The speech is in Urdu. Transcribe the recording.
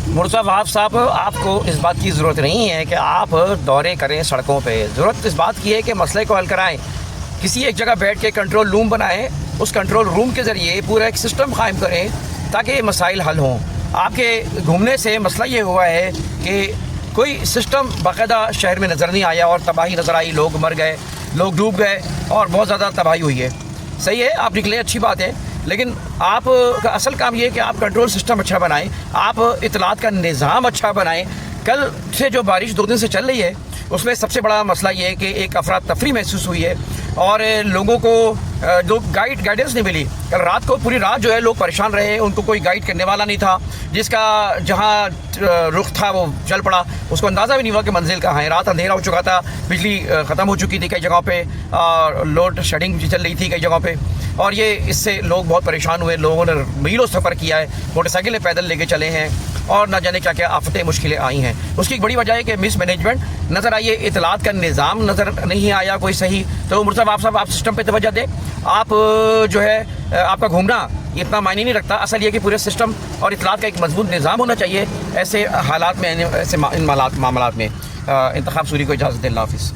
مرزا وہاب صاحب، آپ کو اس بات کی ضرورت نہیں ہے کہ آپ دورے کریں سڑکوں پہ. ضرورت اس بات کی ہے کہ مسئلے کو حل کرائیں. کسی ایک جگہ بیٹھ کے کنٹرول روم بنائیں، اس کنٹرول روم کے ذریعے پورا ایک سسٹم قائم کریں تاکہ یہ مسائل حل ہوں. آپ کے گھومنے سے مسئلہ یہ ہوا ہے کہ کوئی سسٹم باقاعدہ شہر میں نظر نہیں آیا اور تباہی نظر آئی. لوگ مر گئے، لوگ ڈوب گئے اور بہت زیادہ تباہی ہوئی ہے. صحیح ہے، آپ نکلے، اچھی بات ہے، لیکن آپ کا اصل کام یہ ہے کہ آپ کنٹرول سسٹم اچھا بنائیں، آپ اطلاعات کا نظام اچھا بنائیں. کل سے جو بارش 2 دن سے چل رہی ہے اس میں سب سے بڑا مسئلہ یہ ہے کہ ایک افراتفری محسوس ہوئی ہے اور لوگوں کو جو گائیڈنس نہیں ملی. کل رات کو پوری رات جو ہے لوگ پریشان رہے، ان کو کوئی گائیڈ کرنے والا نہیں تھا. جس کا جہاں رخ تھا وہ چل پڑا، اس کو اندازہ بھی نہیں ہوا کہ منزل کہاں ہے. رات اندھیرا ہو چکا تھا، بجلی ختم ہو چکی تھی کئی جگہوں پہ، اور لوڈ شیڈنگ بھی چل رہی تھی کئی جگہوں پہ، اور یہ اس سے لوگ بہت پریشان ہوئے. لوگوں نے میلوں سفر کیا ہے، موٹر سائیکلیں پیدل لے کے چلے ہیں اور نہ جانے کیا کیا آفتیں مشکلیں آئی ہیں. اس کی ایک بڑی وجہ ہے کہ مس مینجمنٹ نظر آئی ہے، اطلاعات کا نظام نظر نہیں آیا کوئی صحیح. تو مرزا وہاب صاحب، آپ سسٹم پہ توجہ دیں. آپ جو ہے آپ کا گھومنا اتنا معنی نہیں رکھتا. اصل یہ کہ پورے سسٹم اور اطلاعات کا ایک مضبوط نظام ہونا چاہیے ایسے حالات میں، ایسے معاملات میں. انتخاب سوری کو اجازت دیں. اللہ حافظ.